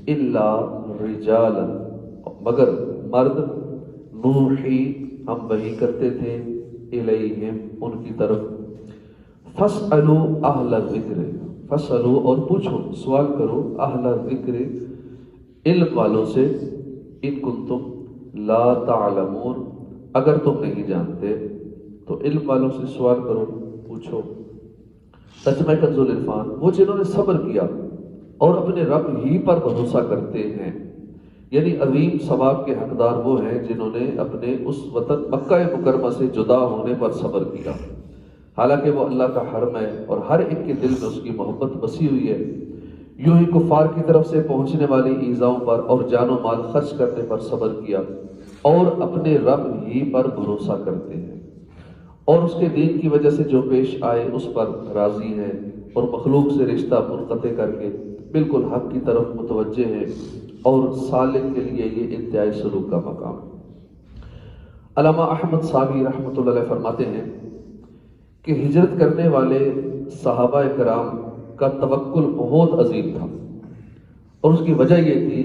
الا رجالا، مگر مرد، نوحی ہم وحی کرتے تھے، الیہم ان کی طرف، فاسألوا اہل الذکر، فاسألوا اور پوچھو، سوال کرو، اہل الذکر علم والوں سے، ان کنتم لا تعلمون اگر تم نہیں جانتے تو علم والوں سے سوال کرو، پوچھو۔ ترجمہ کنز العرفان، وہ جنہوں نے صبر کیا اور اپنے رب ہی پر بھروسہ کرتے ہیں، یعنی عظیم ثواب کے حقدار وہ ہیں جنہوں نے اپنے اس وطن مکہ مکرمہ سے جدا ہونے پر صبر کیا، حالانکہ وہ اللہ کا حرم ہے اور ہر ایک کے دل میں اس کی محبت بسی ہوئی ہے۔ یوں ہی کفار کی طرف سے پہنچنے والی ایذاؤں پر اور جان و مال خرچ کرنے پر صبر کیا اور اپنے رب ہی پر بھروسہ کرتے ہیں، اور اس کے دین کی وجہ سے جو پیش آئے اس پر راضی ہیں، اور مخلوق سے رشتہ منقطع کر کے بالکل حق کی طرف متوجہ ہیں، اور سالک کے لیے یہ انتہائی سلوک کا مقام ہے۔ علامہ احمد صاوی رحمۃ اللہ علیہ فرماتے ہیں کہ ہجرت کرنے والے صحابہ کرام کا توکل بہت عظیم تھا، اور اس کی وجہ یہ تھی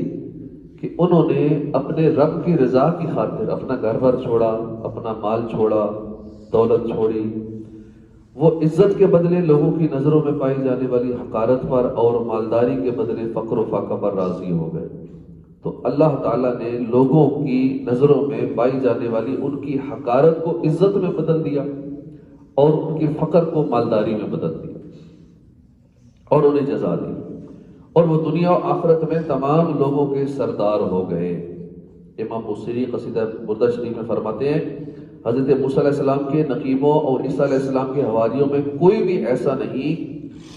کہ انہوں نے اپنے رب کی رضا کی خاطر اپنا گھر بار چھوڑا، اپنا مال چھوڑا، دولت چھوڑی، وہ عزت کے بدلے لوگوں کی نظروں میں پائی جانے والی حقارت پر اور مالداری کے بدلے فقر و فاقہ پر راضی ہو گئے، تو اللہ تعالیٰ نے لوگوں کی نظروں میں پائی جانے والی ان کی حقارت کو عزت میں بدل دیا اور ان کے فقر کو مالداری میں بدل دیا اور انہیں جزا دی، اور وہ دنیا و آخرت میں تمام لوگوں کے سردار ہو گئے۔ امام بصری قصیدہ بردہ شریف میں فرماتے ہیں حضرت موسیٰ علیہ السلام کے نقیبوں اور عیسیٰ علیہ السلام کے حواریوں میں کوئی بھی ایسا نہیں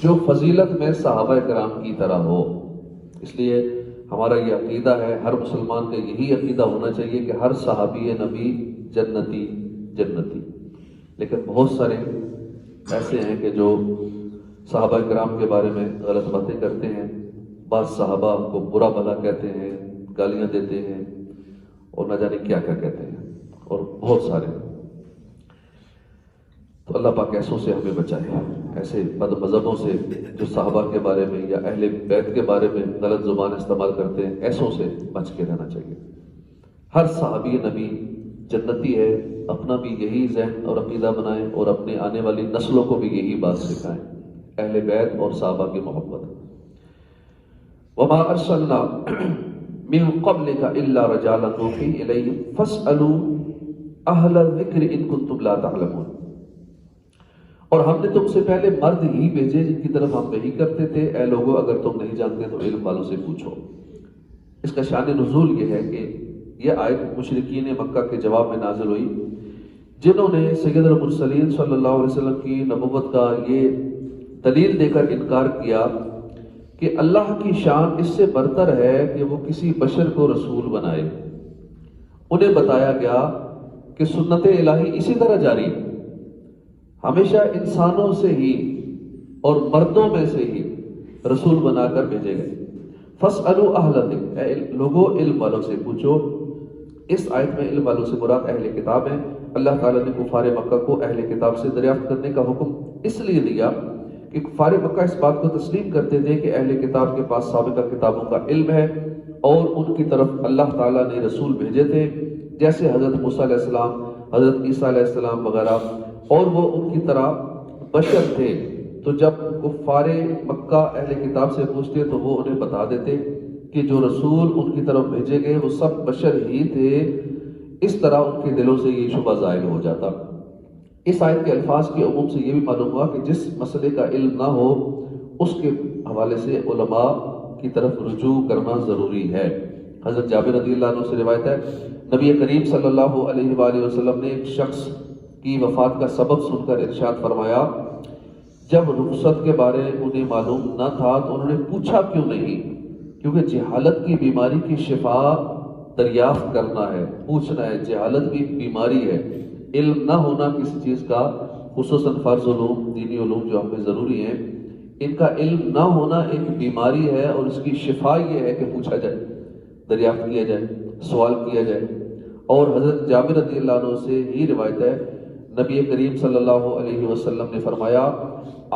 جو فضیلت میں صحابہ کرام کی طرح ہو۔ اس لیے ہمارا یہ عقیدہ ہے، ہر مسلمان کا یہی عقیدہ ہونا چاہیے کہ ہر صحابی نبی جنتی جنتی، لیکن بہت سارے ایسے ہیں کہ جو صحابہ کرام کے بارے میں غلط باتیں کرتے ہیں، بعض صحابہ کو برا بھلا کہتے ہیں، گالیاں دیتے ہیں اور نہ جانے کیا کیا کہتے ہیں، اور بہت سارے۔ تو اللہ پاک ایسوں سے ہمیں بچائے، ایسے بد مذہبوں سے جو صحابہ کے بارے میں یا اہل بیت کے بارے میں غلط زبان استعمال کرتے ہیں، ایسوں سے بچ کے رہنا چاہیے۔ ہر صحابی نبی جنتی ہے، اپنا بھی یہی ذہن اور عقیدہ بنائیں اور اپنے آنے والی نسلوں کو بھی یہی بات سکھائیں، اہل بیت اور صحابہ کی محبت۔ وما ارسلنا من قبلک الا رجالا نوحی الیہم فاسألوا اہل الذکر ان کنتم لا تعلمون، اور ہم نے تم سے پہلے مرد ہی بھیجے جن کی طرف ہم وحی کرتے تھے، اے لوگو اگر تم نہیں جانتے تو علم والوں سے پوچھو۔ اس کا شان نزول یہ ہے کہ یہ آیت مشرکین مکہ کے جواب میں نازل ہوئی جنہوں نے سید المرسلین صلی اللہ علیہ وسلم کی نبوت کا یہ دلیل دے کر انکار کیا کہ اللہ کی شان اس سے برتر ہے کہ وہ کسی بشر کو رسول بنائے۔ انہیں بتایا گیا کہ سنت الہی اسی طرح جاری ہے، ہمیشہ انسانوں سے ہی اور مردوں میں سے ہی رسول بنا کر بھیجے گئے۔ فاسألوا اہل الذکر، اے لوگوں علم والوں سے پوچھو۔ اس آیت میں علم والوں سے مراد اہل کتاب ہیں۔ اللہ تعالیٰ نے کفار مکہ کو اہل کتاب سے دریافت کرنے کا حکم اس لیے دیا کہ کفار مکہ اس بات کو تسلیم کرتے تھے کہ اہل کتاب کے پاس سابقہ کتابوں کا علم ہے اور ان کی طرف اللہ تعالیٰ نے رسول بھیجے تھے، جیسے حضرت موسیٰ علیہ السلام، حضرت عیسیٰ علیہ السلام وغیرہ، اور وہ ان کی طرح بشر تھے۔ تو جب کفار مکہ اہل کتاب سے پوچھتے تو وہ انہیں بتا دیتے کہ جو رسول ان کی طرف بھیجے گئے وہ سب بشر ہی تھے۔ اس طرح ان کے دلوں سے یہ شبہ ظاہر ہو جاتا۔ اس آیت کے الفاظ کے عموم سے یہ بھی معلوم ہوا کہ جس مسئلے کا علم نہ ہو اس کے حوالے سے علماء کی طرف رجوع کرنا ضروری ہے۔ حضرت جابر رضی اللہ عنہ سے روایت ہے، نبی کریم صلی اللہ علیہ وآلہ وسلم نے ایک شخص کی وفات کا سبب سن کر ارشاد فرمایا، جب رخصت کے بارے انہیں معلوم نہ تھا تو انہوں نے پوچھا کیوں نہیں، کیونکہ جہالت کی بیماری کی شفا دریافت کرنا ہے، پوچھنا ہے۔ جہالت بھی بیماری ہے، علم نہ ہونا کسی چیز کا، خصوصاً فرض علوم، دینی علوم جو ہمیں ضروری ہیں، ان کا علم نہ ہونا ایک بیماری ہے، اور اس کی شفا یہ ہے کہ پوچھا جائے، دریافت کیا جائے، سوال کیا جائے۔ اور حضرت جابر رضی اللہ عنہ سے ہی روایت ہے، نبی کریم صلی اللہ علیہ وسلم نے فرمایا،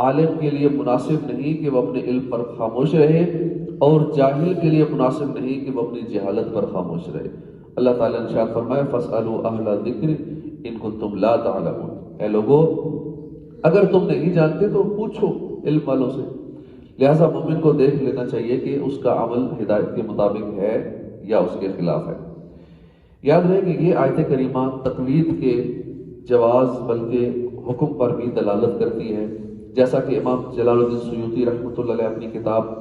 عالم کے لیے مناسب نہیں کہ وہ اپنے علم پر خاموش رہے، اور جاہل کے لیے مناسب نہیں کہ وہ اپنی جہالت پر خاموش رہے۔ اللہ تعالیٰ نے ارشاد فرمایا فَاسْأَلُوا أَهْلَ الذِّكْرِ إِن كُنتُمْ لَا تَعْلَمُونَ، اے لوگو اگر تم نہیں جانتے تو پوچھو علم والوں سے۔ لہٰذا مومن کو دیکھ لینا چاہیے کہ اس کا عمل ہدایت کے مطابق ہے یا اس کے خلاف ہے۔ یاد رہے کہ یہ آیت کریمہ تقلید کے جواز بلکہ حکم پر بھی دلالت کرتی ہے، جیسا کہ امام جلال الدین سیوطی رحمۃ اللہ علیہ اپنی کتاب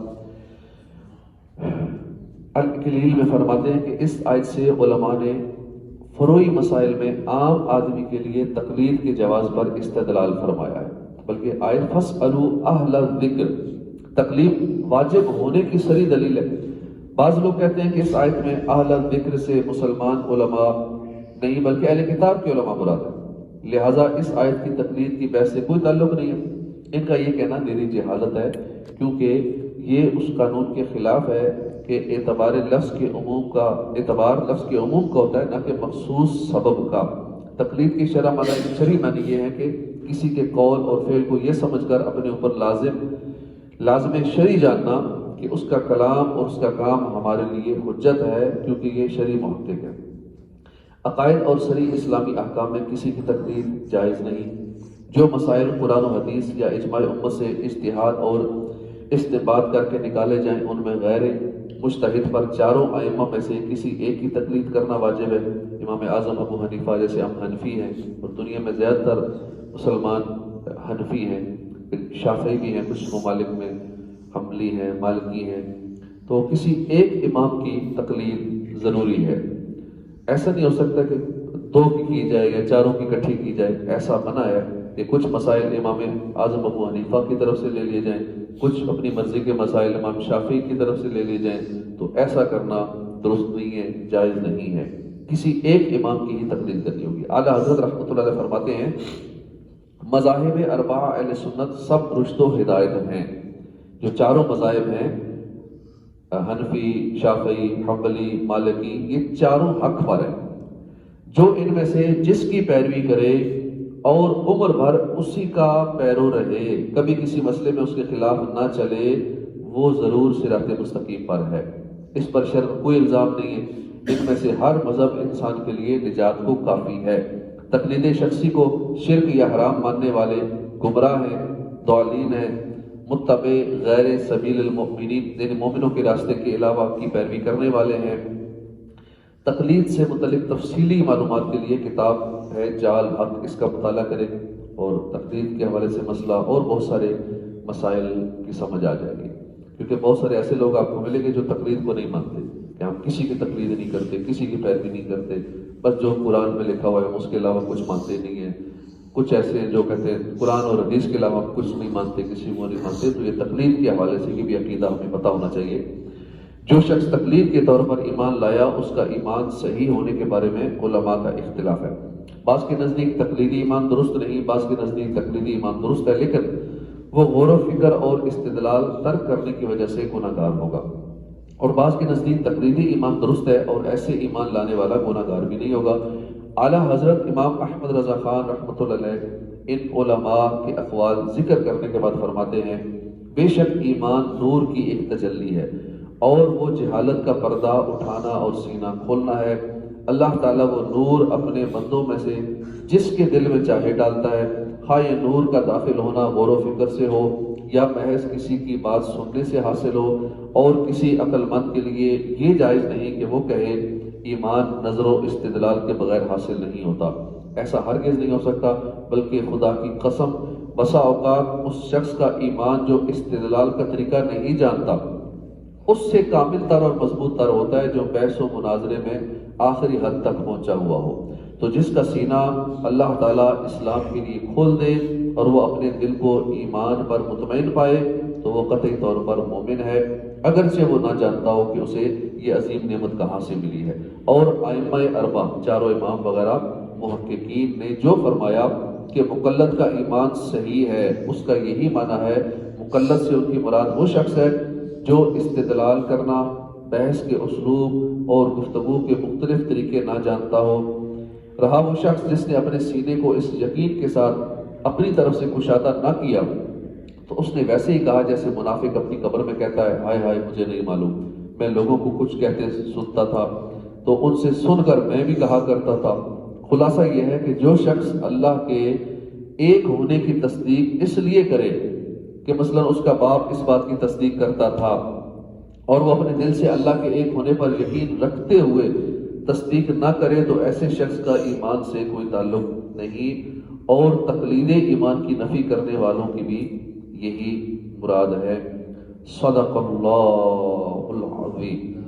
الکلیل میں فرماتے ہیں کہ اس آیت سے علماء نے فروعی مسائل میں عام آدمی کے لیے تقلید کے جواز پر استدلال فرمایا ہے، بلکہ آیت فَاسْأَلُوا أَهْلَ الذِّكْرِ تقلید واجب ہونے کی صریح دلیل ہے۔ بعض لوگ کہتے ہیں کہ اس آیت میں اہل الذکر سے مسلمان علماء نہیں بلکہ اہل کتاب کے علماء مراد ہیں، لہٰذا اس آیت کی تقلید کی بحث سے کوئی تعلق نہیں ہے۔ ان کا یہ کہنا میری جہالت ہے، کیونکہ یہ اس قانون کے خلاف ہے کہ اعتبار لفظ کے عموم کا ہوتا ہے، نہ کہ مخصوص سبب کا۔ تقلید کی شرعی معنی یہ ہے کہ کسی کے قول اور فعل کو یہ سمجھ کر اپنے اوپر لازم شرعی جاننا کہ اس کا کلام اور اس کا کام ہمارے لیے حجت ہے، کیونکہ یہ شرعی محقق ہے۔ عقائد اور صریح اسلامی احکام میں کسی کی تقلید جائز نہیں۔ جو مسائل قرآن و حدیث یا اجماع امت سے اجتہاد اور استنباط کر کے نکالے جائیں ان میں غیر مجتہد پر چاروں ائمہ میں سے کسی ایک کی تقلید کرنا واجب ہے۔ امام اعظم ابو حنیفہ جیسے ہم حنفی ہیں اور دنیا میں زیادہ تر مسلمان حنفی ہیں، شافعی بھی ہیں، کچھ ممالک میں حنبلی ہیں، مالکی ہیں، تو کسی ایک امام کی تقلید ضروری ہے۔ ایسا نہیں ہو سکتا کہ دو کی جائے یا چاروں کی اکٹھی کی جائے، ایسا منع ہے کہ کچھ مسائل امام اعظم ابو حنیفہ کی طرف سے لے لیے جائیں، کچھ اپنی مرضی کے مسائل امام شافعی کی طرف سے لے لیے جائیں، تو ایسا کرنا درست نہیں ہے، جائز نہیں ہے۔ کسی ایک امام کی ہی تقلید کرنی ہوگی۔ اعلیٰ حضرت رحمۃ اللہ علیہ فرماتے ہیں مذاہب اربعہ اہل سنت سب رشد و ہدایت ہیں۔ جو چاروں مذاہب ہیں حنفی، شافعی، حنبلی، مالکی، یہ چاروں حق پر ہیں۔ جو ان میں سے جس کی پیروی کرے اور عمر بھر اسی کا پیرو رہے، کبھی کسی مسئلے میں اس کے خلاف نہ چلے، وہ ضرور صراط مستقیم پر ہے۔ اس پر شرط کوئی الزام نہیں ہے۔ ان میں سے ہر مذہب انسان کے لیے نجات کو کافی ہے۔ تقلید شخصی کو شرک یا حرام ماننے والے گمراہ ہیں، ضالین ہیں، متبع غیر سبیل المؤمنین، یعنی مومنوں کے راستے کے علاوہ کی پیروی کرنے والے ہیں۔ تقلید سے متعلق تفصیلی معلومات کے لیے کتاب ہے جال حق، اس کا مطالعہ کریں اور تقلید کے حوالے سے مسئلہ اور بہت سارے مسائل کی سمجھ آ جائے گی، کیونکہ بہت سارے ایسے لوگ آپ کو ملیں گے جو تقلید کو نہیں مانتے کہ ہم کسی کی تقلید نہیں کرتے، کسی کی پیروی نہیں کرتے، بس جو قرآن میں لکھا ہوا ہے اس کے علاوہ کچھ مانتے نہیں ہیں۔ کچھ ایسے ہیں جو کہتے ہیں قرآن اور حدیث کے علاوہ کچھ نہیں مانتے، کسی کو نہیں مانتے، تو یہ تقلید کے حوالے سے یہ بھی عقیدہ ہمیں پتہ ہونا چاہیے۔ جو شخص تقلید کے طور پر ایمان لایا، اس کا ایمان صحیح ہونے کے بارے میں علماء کا اختلاف ہے۔ بعض کے نزدیک تقلیدی ایمان درست نہیں، بعض کے نزدیک تقلیدی ایمان درست ہے، لیکن وہ غور و فکر اور استدلال ترک کرنے کی وجہ سے گناہ گار ہوگا، اور بعض کے نزدیک تقلیدی ایمان درست ہے اور ایسے ایمان لانے والا گناہ گار بھی نہیں ہوگا۔ اعلیٰ حضرت امام احمد رضا خان رحمۃ اللہ علیہ ان علماء کے اقوال ذکر کرنے کے بعد فرماتے ہیں بے شک ایمان نور کی ایک تجلی ہے، اور وہ جہالت کا پردہ اٹھانا اور سینہ کھولنا ہے۔ اللہ تعالیٰ وہ نور اپنے بندوں میں سے جس کے دل میں چاہے ڈالتا ہے، خواہ یہ نور کا داخل ہونا غور و فکر سے ہو یا محض کسی کی بات سننے سے حاصل ہو، اور کسی عقل مند کے لیے یہ جائز نہیں کہ وہ کہے ایمان نظر و استدلال کے بغیر حاصل نہیں ہوتا۔ ایسا ہرگز نہیں ہو سکتا، بلکہ خدا کی قسم بسا اوقات اس شخص کا ایمان جو استدلال کا طریقہ نہیں جانتا اس سے کامل تر اور مضبوط تر ہوتا ہے جو بحث و مناظرے میں آخری حد تک پہنچا ہوا ہو۔ تو جس کا سینہ اللہ تعالیٰ اسلام کے لیے کھول دے اور وہ اپنے دل کو ایمان پر مطمئن پائے تو وہ قطعی طور پر مومن ہے، اگرچہ وہ نہ جانتا ہو کہ اسے یہ عظیم نعمت کہاں سے ملی ہے۔ اور ائمہ اربعہ، چاروں امام وغیرہ محققین نے جو فرمایا کہ مقلد کا ایمان صحیح ہے، اس کا یہی معنی ہے مقلد سے ان کی مراد وہ شخص ہے جو استدلال کرنا، بحث کے اسلوب اور گفتگو کے مختلف طریقے نہ جانتا ہو۔ رہا وہ شخص جس نے اپنے سینے کو اس یقین کے ساتھ اپنی طرف سے کشادہ نہ کیا تو اس نے ویسے ہی کہا جیسے منافق اپنی قبر میں کہتا ہے ہائے ہائے مجھے نہیں معلوم، میں لوگوں کو کچھ کہتے سنتا تھا تو ان سے سن کر میں بھی کہا کرتا تھا۔ خلاصہ یہ ہے کہ جو شخص اللہ کے ایک ہونے کی تصدیق اس لیے کرے کہ مثلا اس کا باپ اس بات کی تصدیق کرتا تھا اور وہ اپنے دل سے اللہ کے ایک ہونے پر یقین رکھتے ہوئے تصدیق نہ کرے، تو ایسے شخص کا ایمان سے کوئی تعلق نہیں، اور تقلید ایمان کی نفی کرنے والوں کی بھی یہی مراد ہے۔ صدق اللہ العظیم۔